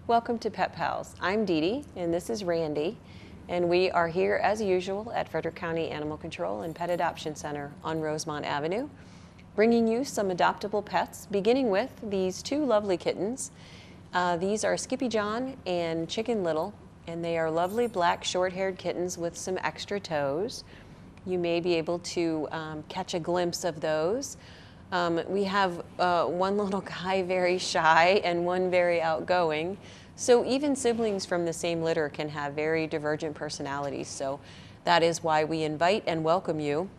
Welcome to Pet Pals. I'm Dee Dee and this is Randy, and we are here as usual at Frederick County Animal Control and Pet Adoption Center on Rosemont Avenue, bringing you some adoptable pets, beginning with these two lovely kittens. These are Skippy John and Chicken Little, and they are lovely black short-haired kittens with some extra toes. You may be able to catch a glimpse of those. We have one little guy very shy and one very outgoing. So even siblings from the same litter can have very divergent personalities. So that is why we invite and welcome you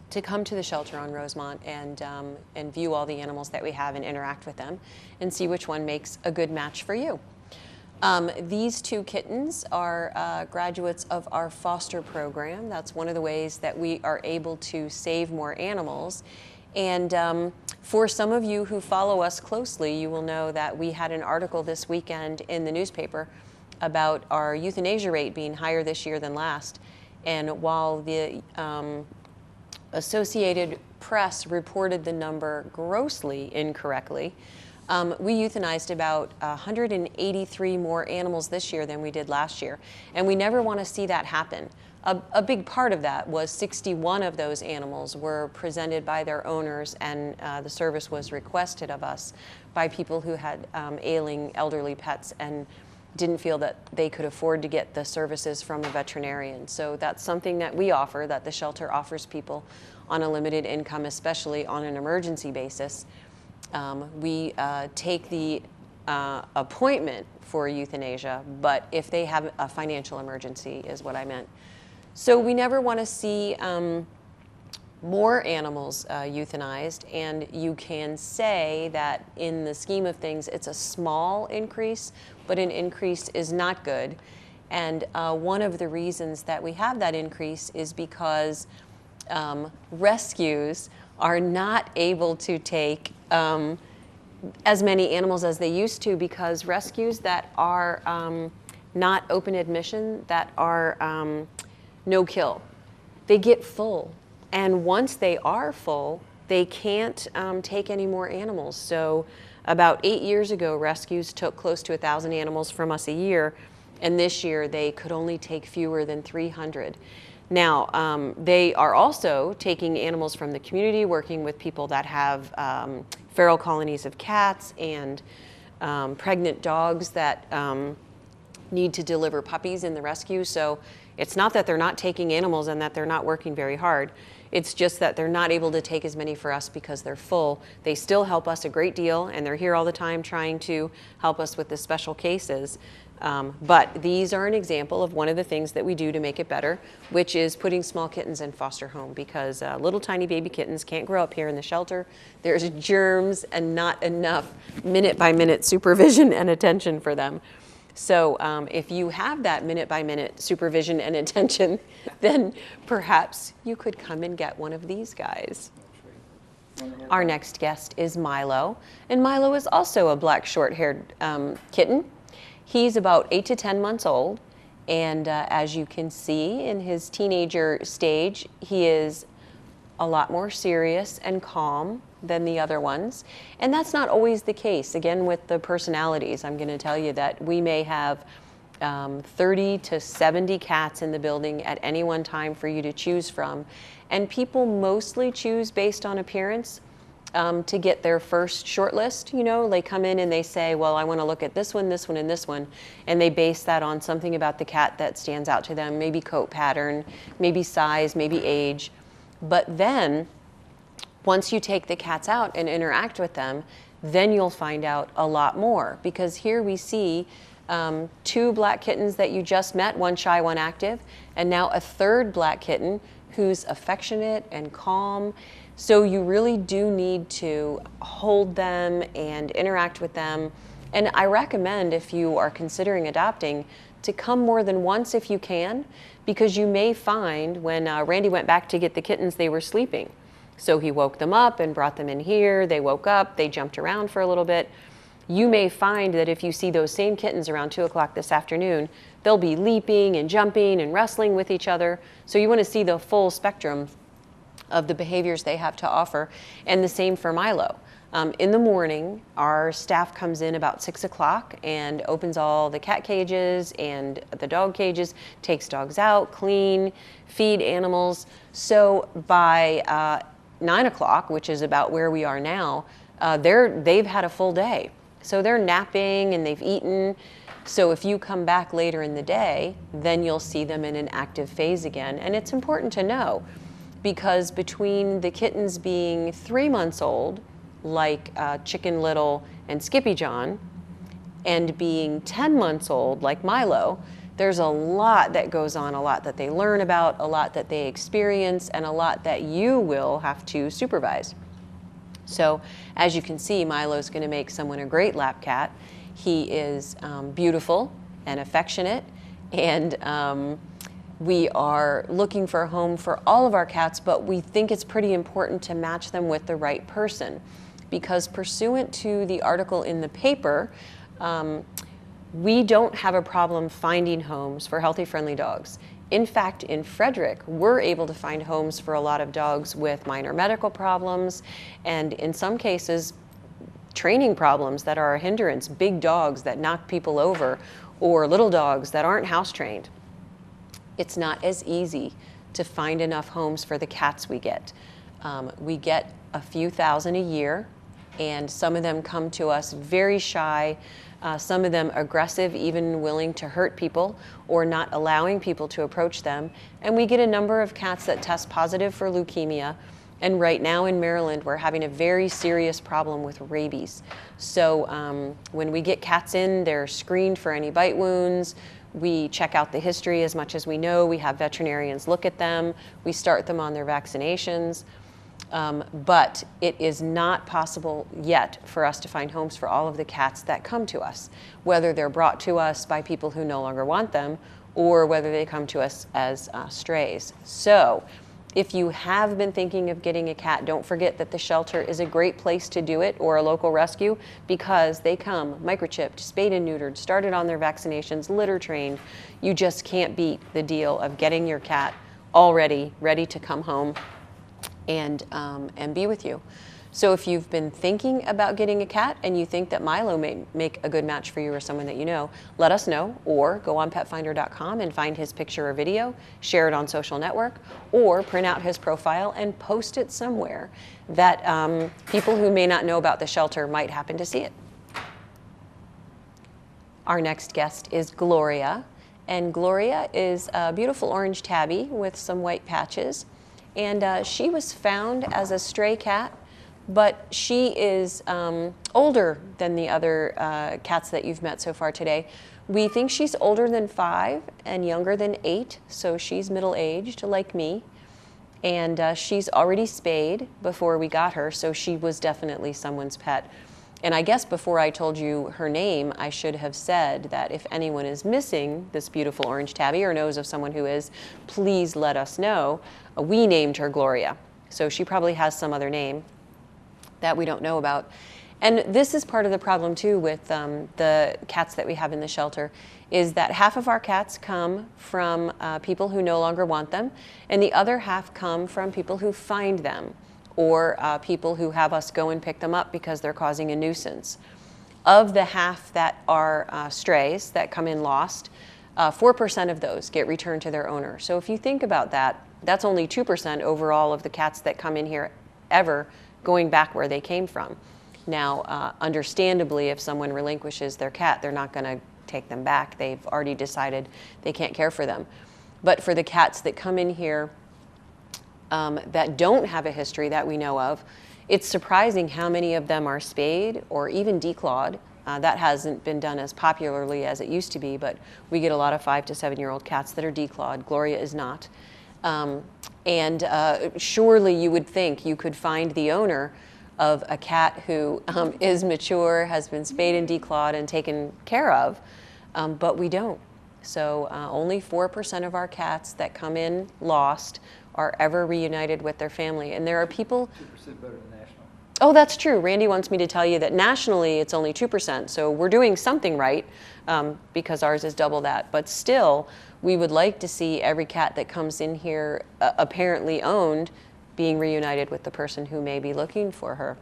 to come to the shelter on Rosemont and view all the animals that we have and interact with them and see which one makes a good match for you. These two kittens are graduates of our foster program. That's one of the ways that we are able to save more animals. And for some of you who follow us closely, you will know that we had an article this weekend in the newspaper about our euthanasia rate being higher this year than last. And while the Associated Press reported the number grossly incorrectly, we euthanized about 183 more animals this year than we did last year. And we never want to see that happen. A big part of that was 61 of those animals were presented by their owners, and the service was requested of us by people who had ailing elderly pets and didn't feel that they could afford to get the services from a veterinarian. So that's something that we offer, that the shelter offers people on a limited income, especially on an emergency basis. We take the appointment for euthanasia, but if they have a financial emergency is what I meant. So we never want to see more animals euthanized, and you can say that in the scheme of things it's a small increase, but an increase is not good. And one of the reasons that we have that increase is because rescues are not able to take as many animals as they used to, because rescues that are not open admission, that are no kill, they get full. And once they are full, they can't take any more animals. So about 8 years ago, rescues took close to 1,000 animals from us a year. And this year they could only take fewer than 300. Now, they are also taking animals from the community, working with people that have feral colonies of cats and pregnant dogs that need to deliver puppies in the rescue. So it's not that they're not taking animals and that they're not working very hard. It's just that they're not able to take as many for us because they're full. They still help us a great deal, and they're here all the time trying to help us with the special cases. But these are an example of one of the things that we do to make it better, which is putting small kittens in foster home, because little tiny baby kittens can't grow up here in the shelter. There's germs and not enough minute-by-minute supervision and attention for them. So if you have that minute-by-minute supervision and attention, then perhaps you could come and get one of these guys. Our next guest is Milo, and Milo is also a black short-haired kitten. He's about 8 to 10 months old, and as you can see in his teenager stage, he is a lot more serious and calm than the other ones. And that's not always the case. Again, with the personalities, I'm going to tell you that we may have 30 to 70 cats in the building at any one time for you to choose from. And people mostly choose based on appearance to get their first short list. You know, they come in and they say, well, I want to look at this one, this one, and this one. And they base that on something about the cat that stands out to them, maybe coat pattern, maybe size, maybe age. But then, once you take the cats out and interact with them, then you'll find out a lot more. Because here we see 2 black kittens that you just met, one shy, one active, and now a third black kitten who's affectionate and calm. So you really do need to hold them and interact with them. And I recommend, if you are considering adopting, to come more than once if you can, because you may find when Randy went back to get the kittens, they were sleeping. So he woke them up and brought them in here. They woke up, they jumped around for a little bit. You may find that if you see those same kittens around 2 o'clock this afternoon, they'll be leaping and jumping and wrestling with each other. So you want to see the full spectrum of the behaviors they have to offer. And the same for Milo. In the morning, our staff comes in about 6 o'clock and opens all the cat cages and the dog cages, takes dogs out, clean, feed animals. So by 9 o'clock, which is about where we are now, they've had a full day. So they're napping and they've eaten. So if you come back later in the day, then you'll see them in an active phase again. And it's important to know, because between the kittens being 3 months old, like Chicken Little and Skippy John, and being 10 months old, like Milo, there's a lot that goes on, a lot that they learn about, a lot that they experience, and a lot that you will have to supervise. So as you can see, Milo's going to make someone a great lap cat. He is beautiful and affectionate, and we are looking for a home for all of our cats, but we think it's pretty important to match them with the right person, because pursuant to the article in the paper, we don't have a problem finding homes for healthy, friendly dogs. In fact, in Frederick, we're able to find homes for a lot of dogs with minor medical problems, and in some cases, training problems that are a hindrance, big dogs that knock people over, or little dogs that aren't house trained. It's not as easy to find enough homes for the cats we get. We get a few thousand a year, and some of them come to us very shy, some of them aggressive, even willing to hurt people or not allowing people to approach them. And we get a number of cats that test positive for leukemia. And right now in Maryland, we're having a very serious problem with rabies. So when we get cats in, they're screened for any bite wounds. We check out the history as much as we know. We have veterinarians look at them. We start them on their vaccinations. But it is not possible yet for us to find homes for all of the cats that come to us, whether they're brought to us by people who no longer want them or whether they come to us as strays. So if you have been thinking of getting a cat, don't forget that the shelter is a great place to do it, or a local rescue, because they come microchipped, spayed and neutered, started on their vaccinations, litter trained. You just can't beat the deal of getting your cat already ready to come home and be with you. So if you've been thinking about getting a cat and you think that Milo may make a good match for you or someone that you know, let us know, or go on petfinder.com and find his picture or video, share it on social network, or print out his profile and post it somewhere that people who may not know about the shelter might happen to see it. Our next guest is Gloria, and Gloria is a beautiful orange tabby with some white patches, and she was found as a stray cat, but she is older than the other cats that you've met so far today. We think she's older than 5 and younger than 8, so she's middle-aged like me. And she's already spayed before we got her, so she was definitely someone's pet. And I guess before I told you her name, I should have said that if anyone is missing this beautiful orange tabby or knows of someone who is, please let us know. We named her Gloria, so she probably has some other name that we don't know about. And this is part of the problem too with the cats that we have in the shelter, is that half of our cats come from people who no longer want them, and the other half come from people who find them, or people who have us go and pick them up because they're causing a nuisance. Of the half that are strays that come in lost, 4% of those get returned to their owner. So if you think about that, that's only 2% overall of the cats that come in here ever going back where they came from. Now, understandably, if someone relinquishes their cat, they're not going to take them back. They've already decided they can't care for them. But for the cats that come in here that don't have a history that we know of, it's surprising how many of them are spayed or even declawed. That hasn't been done as popularly as it used to be, but we get a lot of 5 to 7-year-old cats that are declawed. Gloria is not. Surely you would think you could find the owner of a cat who is mature, has been spayed and declawed and taken care of, but we don't. So only 4% of our cats that come in lost are ever reunited with their family. And there are people... 2% better than national. Oh, that's true. Randy wants me to tell you that nationally it's only 2%. So we're doing something right because ours is double that. But still, we would like to see every cat that comes in here apparently owned being reunited with the person who may be looking for her.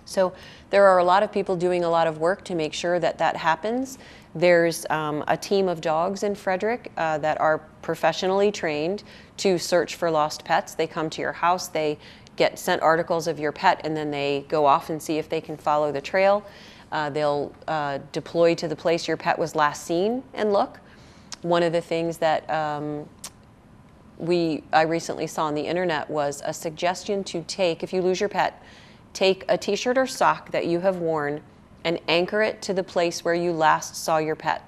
So there are a lot of people doing a lot of work to make sure that that happens. There's a team of dogs in Frederick that are professionally trained to search for lost pets. They come to your house, they get sent articles of your pet, and then they go off and see if they can follow the trail. They'll deploy to the place your pet was last seen and look. One of the things that I recently saw on the internet was a suggestion to take, if you lose your pet, take a t-shirt or sock that you have worn and anchor it to the place where you last saw your pet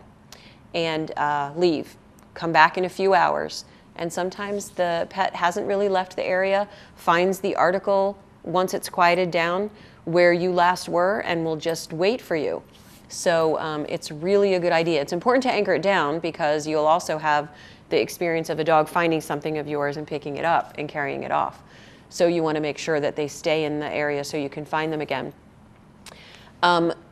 and leave. Come back in a few hours. And sometimes the pet hasn't really left the area, finds the article once it's quieted down where you last were and will just wait for you. So it's really a good idea. It's important to anchor it down because you'll also have the experience of a dog finding something of yours and picking it up and carrying it off. So you want to make sure that they stay in the area so you can find them again.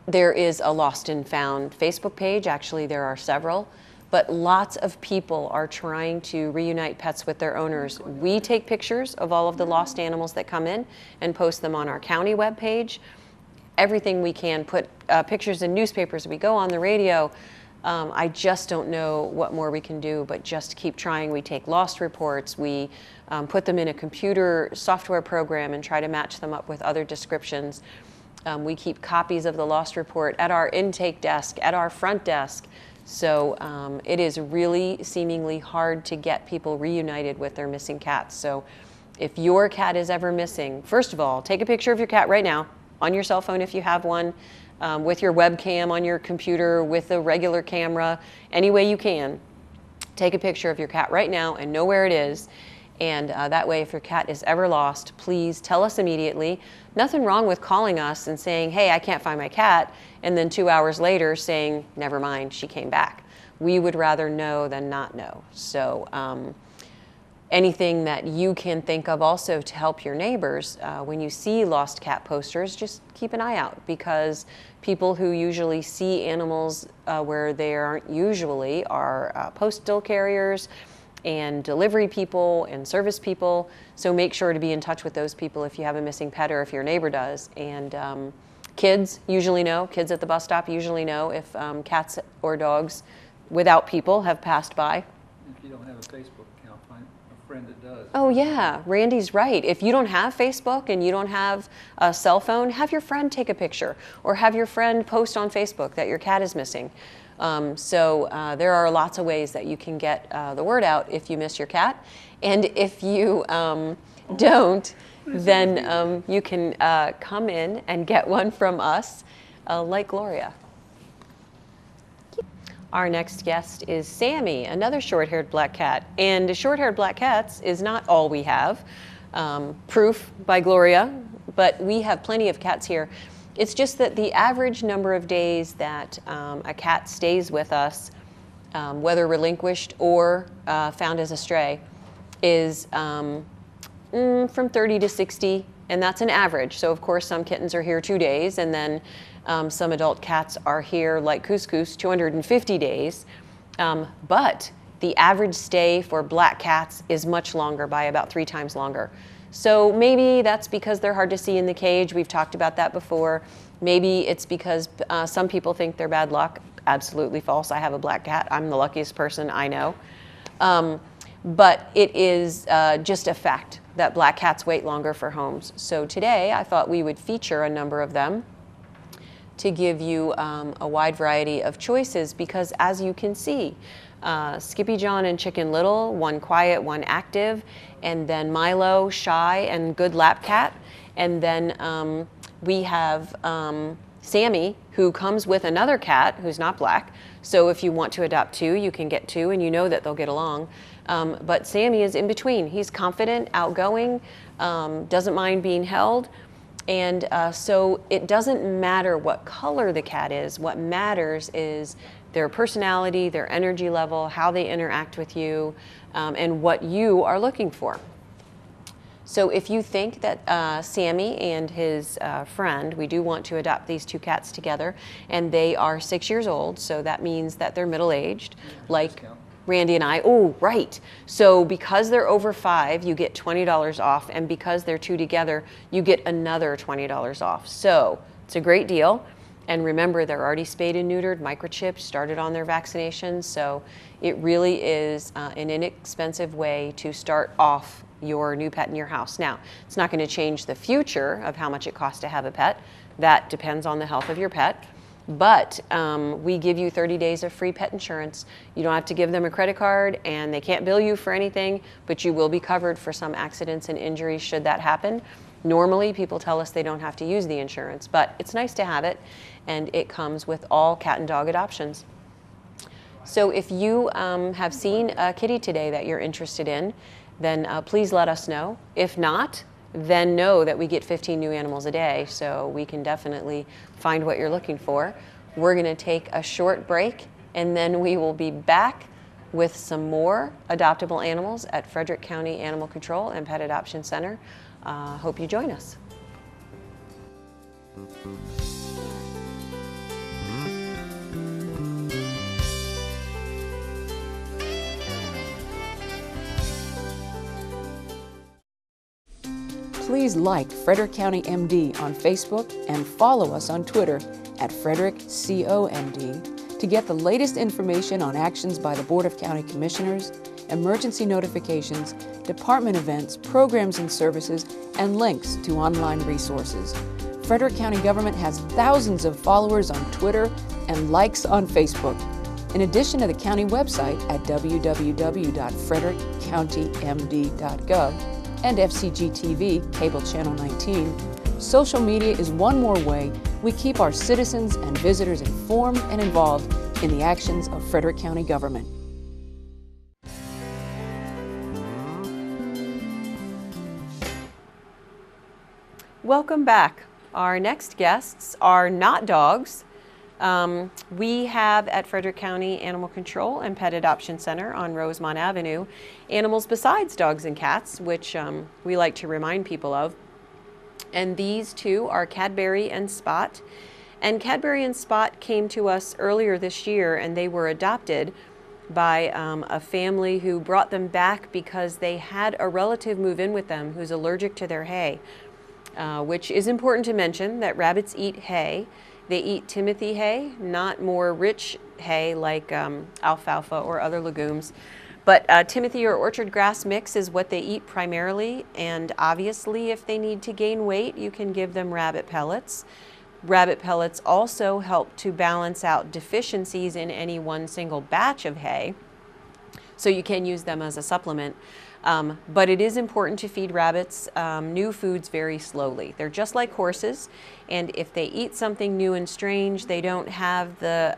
There is a Lost and Found Facebook page. Actually, there are several. But lots of people are trying to reunite pets with their owners. We take pictures of all of the lost animals that come in and post them on our county webpage. Everything we can, put pictures in newspapers. We go on the radio. I just don't know what more we can do, but just keep trying. We take lost reports. We put them in a computer software program and try to match them up with other descriptions. We keep copies of the lost report at our intake desk, at our front desk. So it is really seemingly hard to get people reunited with their missing cats. So if your cat is ever missing, first of all, take a picture of your cat right now on your cell phone if you have one, with your webcam on your computer, with a regular camera, any way you can. Take a picture of your cat right now and know where it is. And that way, if your cat is ever lost, please tell us immediately. Nothing wrong with calling us and saying, hey, I can't find my cat, and then 2 hours later saying, never mind, she came back. We would rather know than not know. So anything that you can think of also to help your neighbors, when you see lost cat posters, just keep an eye out, because people who usually see animals where they aren't usually are postal carriers and delivery people and service people. So make sure to be in touch with those people if you have a missing pet or if your neighbor does. And kids usually know, kids at the bus stop usually know if cats or dogs without people have passed by. If you don't have a Facebook account, find a friend that does. Oh yeah, Randy's right. If you don't have Facebook and you don't have a cell phone, have your friend take a picture or have your friend post on Facebook that your cat is missing. There are lots of ways that you can get the word out if you miss your cat. And if you don't, then you can come in and get one from us, like Gloria. Our next guest is Sammy, another short-haired black cat. And short-haired black cats is not all we have. Proof by Gloria, but we have plenty of cats here. It's just that the average number of days that a cat stays with us, whether relinquished or found as a stray, is from 30 to 60, and that's an average. So of course some kittens are here 2 days, and then some adult cats are here, like Couscous, 250 days. But the average stay for black cats is much longer, by about 3 times longer. So maybe that's because they're hard to see in the cage. We've talked about that before. Maybe it's because some people think they're bad luck. Absolutely false. I have a black cat. I'm the luckiest person I know. But it is just a fact that black cats wait longer for homes. So today I thought we would feature a number of them to give you a wide variety of choices, because as you can see, Skippy John and Chicken Little, one quiet, one active, and then Milo, shy and good lap cat. And then we have Sammy, who comes with another cat who's not black. So if you want to adopt 2, you can get 2, and you know that they'll get along. But Sammy is in between. He's confident, outgoing, doesn't mind being held. And so it doesn't matter what color the cat is. What matters is their personality, their energy level, how they interact with you, and what you are looking for. So if you think that Sammy and his friend, we do want to adopt these two cats together, and they are 6 years old, so that means that they're middle-aged, like Discount. Randy and I. Oh, right. So because they're over 5, you get $20 off, and because they're 2 together, you get another $20 off. So it's a great deal. And remember, they're already spayed and neutered, microchipped, started on their vaccinations, so it really is an inexpensive way to start off your new pet in your house. Now, it's not going to change the future of how much it costs to have a pet. That depends on the health of your pet. But we give you 30 days of free pet insurance. You don't have to give them a credit card, and they can't bill you for anything, but you will be covered for some accidents and injuries should that happen. Normally, people tell us they don't have to use the insurance, but it's nice to have it, and it comes with all cat and dog adoptions. So if you have seen a kitty today that you're interested in, then please let us know. If not, then know that we get 15 new animals a day, so we can definitely find what you're looking for. We're going to take a short break, and then we will be back with some more adoptable animals at Frederick County Animal Control and Pet Adoption Center. Hope you join us. Please like Frederick County MD on Facebook and follow us on Twitter at FrederickCOMD to get the latest information on actions by the Board of County Commissioners, emergency notifications, department events, programs and services, and links to online resources. Frederick County government has thousands of followers on Twitter and likes on Facebook. In addition to the county website at www.frederickcountymd.gov and FCG-TV, cable channel 19, social media is one more way we keep our citizens and visitors informed and involved in the actions of Frederick County government. Welcome back. Our next guests are not dogs. We have at Frederick County Animal Control and Pet Adoption Center on Rosemont Avenue animals besides dogs and cats, which we like to remind people of. And these two are Cadbury and Spot. And Cadbury and Spot came to us earlier this year, and they were adopted by a family who brought them back because they had a relative move in with them who's allergic to their hay, which is important to mention that rabbits eat hay. They eat Timothy hay, not more rich hay like alfalfa or other legumes. But Timothy or orchard grass mix is what they eat primarily, and obviously if they need to gain weight, you can give them rabbit pellets. Rabbit pellets also help to balance out deficiencies in any one single batch of hay, so you can use them as a supplement. But it is important to feed rabbits new foods very slowly. They're just like horses, and if they eat something new and strange, they don't have the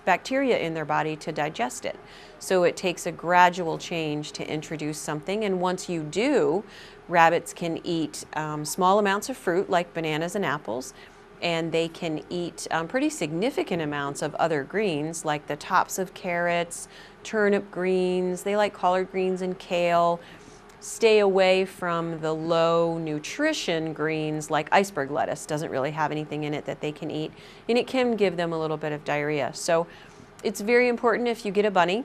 bacteria in their body to digest it. So it takes a gradual change to introduce something, and once you do, rabbits can eat small amounts of fruit like bananas and apples, and they can eat pretty significant amounts of other greens like the tops of carrots, turnip greens. They like collard greens and kale. Stay away from the low nutrition greens like iceberg lettuce. Doesn't really have anything in it that they can eat, and it can give them a little bit of diarrhea. So it's very important if you get a bunny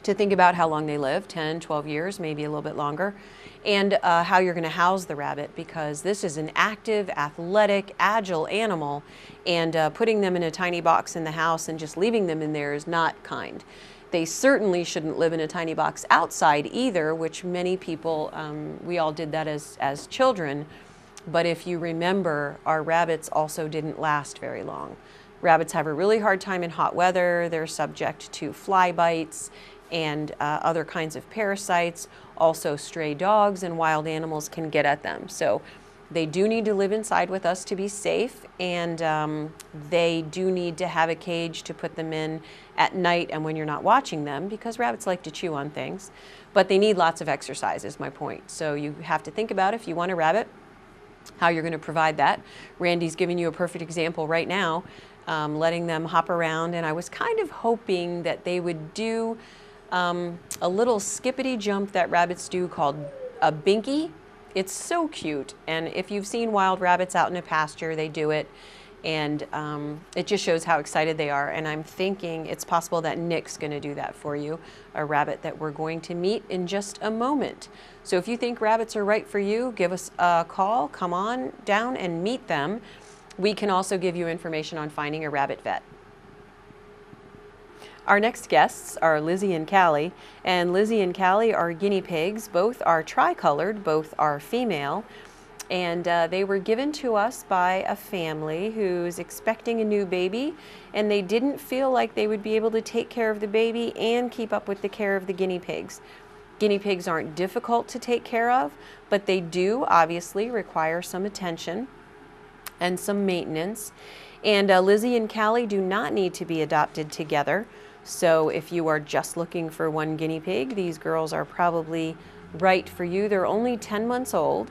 to think about how long they live, 10, 12 years, maybe a little bit longer, and how you're going to house the rabbit, because this is an active, athletic, agile animal, and putting them in a tiny box in the house and just leaving them in there is not kind. They certainly shouldn't live in a tiny box outside either, which many people, we all did that as children. But if you remember, our rabbits also didn't last very long. Rabbits have a really hard time in hot weather. They're subject to fly bites and other kinds of parasites. Also, stray dogs and wild animals can get at them. So they do need to live inside with us to be safe, and they do need to have a cage to put them in at night and when you're not watching them, because rabbits like to chew on things. But they need lots of exercise is my point. So you have to think about, if you want a rabbit, how you're going to provide that. Randy's giving you a perfect example right now, letting them hop around, and I was kind of hoping that they would do a little skippity jump that rabbits do called a binky. It's so cute, and if you've seen wild rabbits out in a pasture, they do it, and it just shows how excited they are. And I'm thinking it's possible that Nick's going to do that for you, a rabbit that we're going to meet in just a moment. So if you think rabbits are right for you, give us a call, come on down and meet them. We can also give you information on finding a rabbit vet. Our next guests are Lizzie and Callie, and Lizzie and Callie are guinea pigs. Both are tricolored, both are female, and they were given to us by a family who's expecting a new baby, and they didn't feel like they would be able to take care of the baby and keep up with the care of the guinea pigs. Guinea pigs aren't difficult to take care of, but they do obviously require some attention and some maintenance. And Lizzie and Callie do not need to be adopted together. So if you are just looking for one guinea pig, these girls are probably right for you. They're only 10 months old.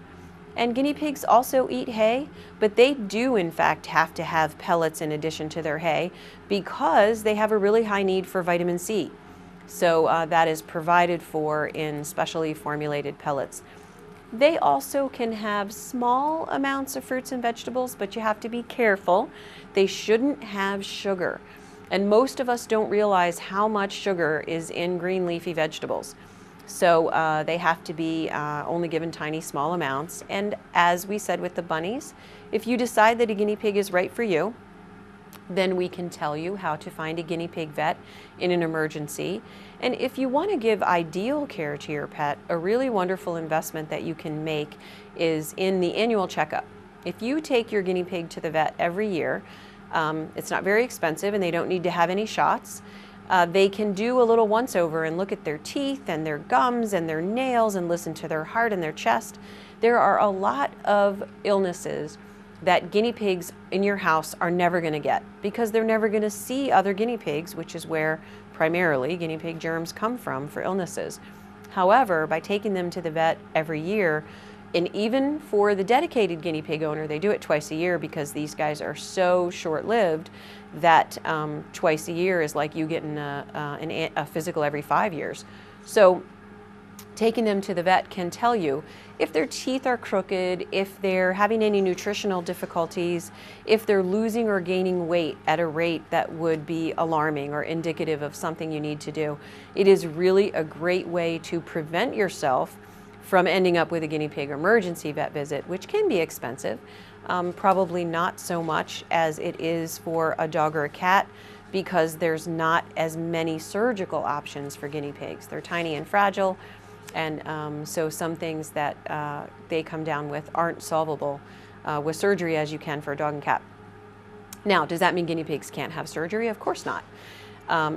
And guinea pigs also eat hay, but they do in fact have to have pellets in addition to their hay because they have a really high need for vitamin C. So that is provided for in specially formulated pellets. They also can have small amounts of fruits and vegetables, but you have to be careful. They shouldn't have sugar. And most of us don't realize how much sugar is in green leafy vegetables. So they have to be only given tiny small amounts. And as we said with the bunnies, if you decide that a guinea pig is right for you, then we can tell you how to find a guinea pig vet in an emergency. And if you want to give ideal care to your pet, a really wonderful investment that you can make is in the annual checkup. If you take your guinea pig to the vet every year, it's not very expensive and they don't need to have any shots. They can do a little once over and look at their teeth and their gums and their nails and listen to their heart and their chest. There are a lot of illnesses that guinea pigs in your house are never going to get because they're never going to see other guinea pigs, which is where primarily guinea pig germs come from for illnesses. However, by taking them to the vet every year, and even for the dedicated guinea pig owner, they do it twice a year because these guys are so short-lived that twice a year is like you getting a physical every 5 years. So taking them to the vet can tell you if their teeth are crooked, if they're having any nutritional difficulties, if they're losing or gaining weight at a rate that would be alarming or indicative of something you need to do. It is really a great way to prevent yourself from ending up with a guinea pig emergency vet visit, which can be expensive. Probably not so much as it is for a dog or a cat because there's not as many surgical options for guinea pigs. They're tiny and fragile, and so some things that they come down with aren't solvable with surgery as you can for a dog and cat. Now, does that mean guinea pigs can't have surgery? Of course not.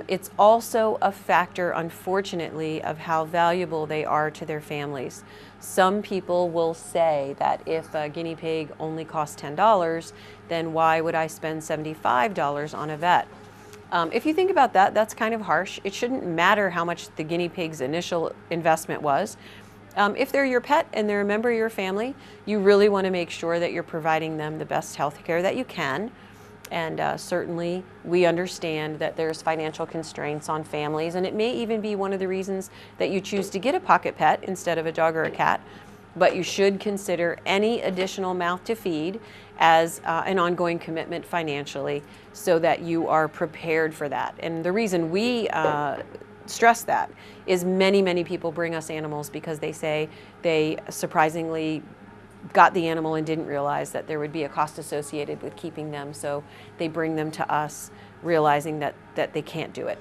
It's also a factor, unfortunately, of how valuable they are to their families. Some people will say that if a guinea pig only costs $10, then why would I spend $75 on a vet? If you think about that, that's kind of harsh. It shouldn't matter how much the guinea pig's initial investment was. If they're your pet and they're a member of your family, you really want to make sure that you're providing them the best health care that you can. And certainly we understand that there's financial constraints on families, and it may even be one of the reasons that you choose to get a pocket pet instead of a dog or a cat. But you should consider any additional mouth to feed as an ongoing commitment financially so that you are prepared for that. And the reason we stress that is many people bring us animals because they say they surprisingly got the animal and didn't realize that there would be a cost associated with keeping them, so they bring them to us realizing that they can't do it.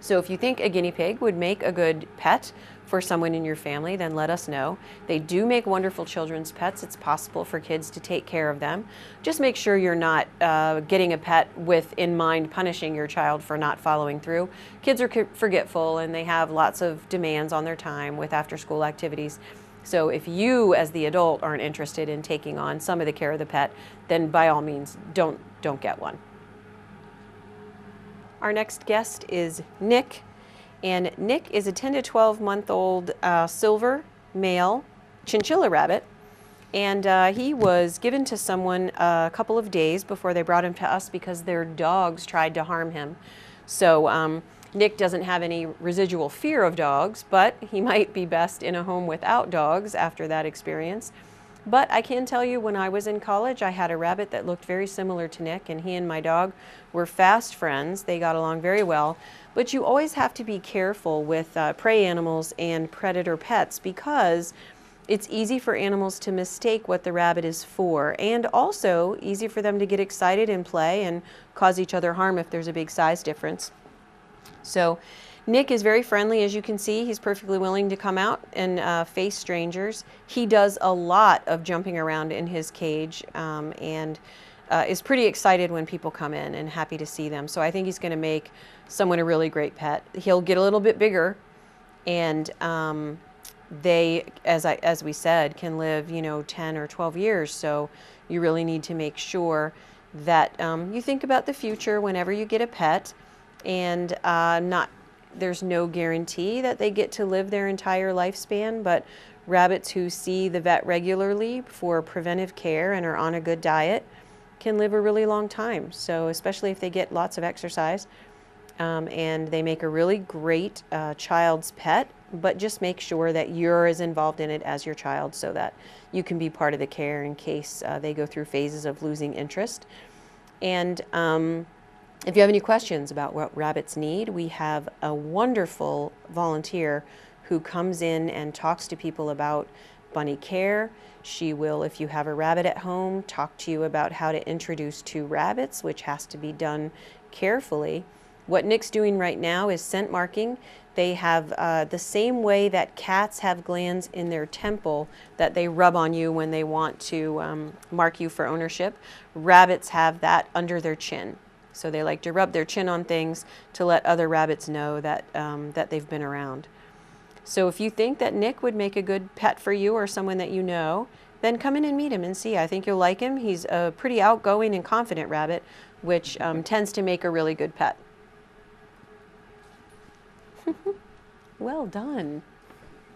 So if you think a guinea pig would make a good pet for someone in your family, then let us know. They do make wonderful children's pets. It's possible for kids to take care of them. Just make sure you're not getting a pet with in mind punishing your child for not following through. Kids are forgetful and they have lots of demands on their time with after-school activities. So if you, as the adult, aren't interested in taking on some of the care of the pet, then by all means, don't get one. Our next guest is Nick, and Nick is a 10 to 12 month old silver male chinchilla rabbit, And he was given to someone a couple of days before they brought him to us because their dogs tried to harm him. So Nick doesn't have any residual fear of dogs, but he might be best in a home without dogs after that experience. But I can tell you, when I was in college, I had a rabbit that looked very similar to Nick, and he and my dog were fast friends. They got along very well. But you always have to be careful with prey animals and predator pets, because it's easy for animals to mistake what the rabbit is for, and also easy for them to get excited and play and cause each other harm if there's a big size difference. So Nick is very friendly, as you can see. He's perfectly willing to come out and face strangers. He does a lot of jumping around in his cage, and is pretty excited when people come in and happy to see them. So I think he's going to make someone a really great pet. He'll get a little bit bigger, and they, as we said, can live, 10 or 12 years. So you really need to make sure that you think about the future whenever you get a pet, and there's no guarantee that they get to live their entire lifespan, but rabbits who see the vet regularly for preventive care and are on a good diet can live a really long time. So especially if they get lots of exercise, and they make a really great child's pet, but just make sure that you're as involved in it as your child so that you can be part of the care in case they go through phases of losing interest. And if you have any questions about what rabbits need, we have a wonderful volunteer who comes in and talks to people about bunny care. She will, if you have a rabbit at home, talk to you about how to introduce two rabbits, which has to be done carefully. What Nick's doing right now is scent marking. They have the same way that cats have glands in their temple that they rub on you when they want to mark you for ownership. Rabbits have that under their chin. So they like to rub their chin on things to let other rabbits know that, that they've been around. So if you think that Nick would make a good pet for you or someone that you know, then come in and meet him and see. I think you'll like him. He's a pretty outgoing and confident rabbit, which tends to make a really good pet. Well done.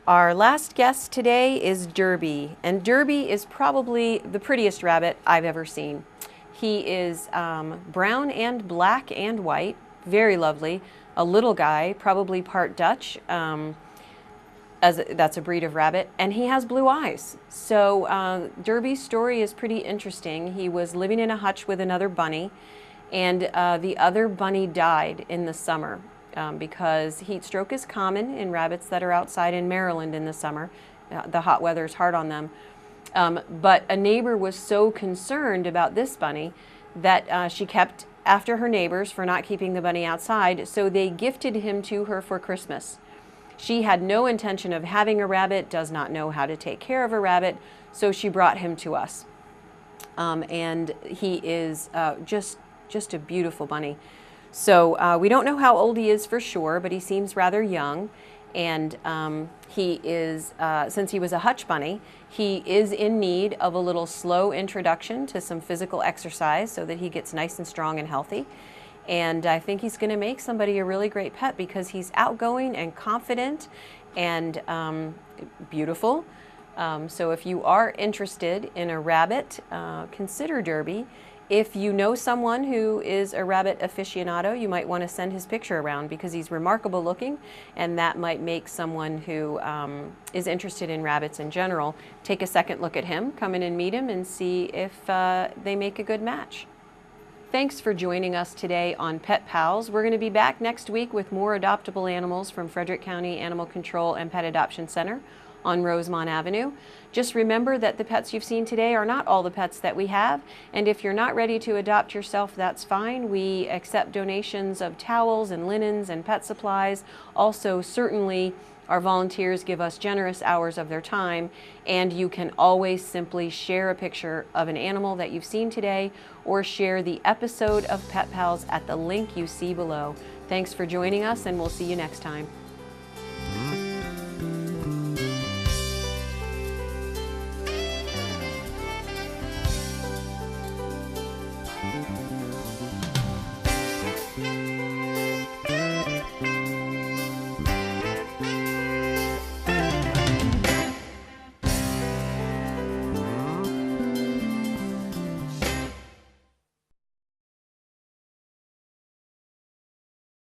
Our last guest today is Derby, and Derby is probably the prettiest rabbit I've ever seen. He is brown and black and white, very lovely, a little guy, probably part Dutch, that's a breed of rabbit, and he has blue eyes. So Derby's story is pretty interesting. He was living in a hutch with another bunny, and the other bunny died in the summer. Because heat stroke is common in rabbits that are outside in Maryland in the summer. The hot weather is hard on them. But a neighbor was so concerned about this bunny that she kept after her neighbors for not keeping the bunny outside, so they gifted him to her for Christmas. She had no intention of having a rabbit, does not know how to take care of a rabbit, so she brought him to us. And he is just a beautiful bunny. So we don't know how old he is for sure, but he seems rather young. And he is, since he was a hutch bunny, he is in need of a little slow introduction to some physical exercise so that he gets nice and strong and healthy. And I think he's going to make somebody a really great pet because he's outgoing and confident and beautiful. So if you are interested in a rabbit, consider Derby. If you know someone who is a rabbit aficionado, you might want to send his picture around because he's remarkable looking, and that might make someone who is interested in rabbits in general take a second look at him, come in and meet him, and see if they make a good match. Thanks for joining us today on Pet Pals. We're going to be back next week with more adoptable animals from Frederick County Animal Control and Pet Adoption Center on Rosemont Avenue. Just remember that the pets you've seen today are not all the pets that we have, and if you're not ready to adopt yourself, that's fine. We accept donations of towels and linens and pet supplies. Also, certainly, our volunteers give us generous hours of their time, and you can always simply share a picture of an animal that you've seen today or share the episode of Pet Pals at the link you see below. Thanks for joining us, and we'll see you next time.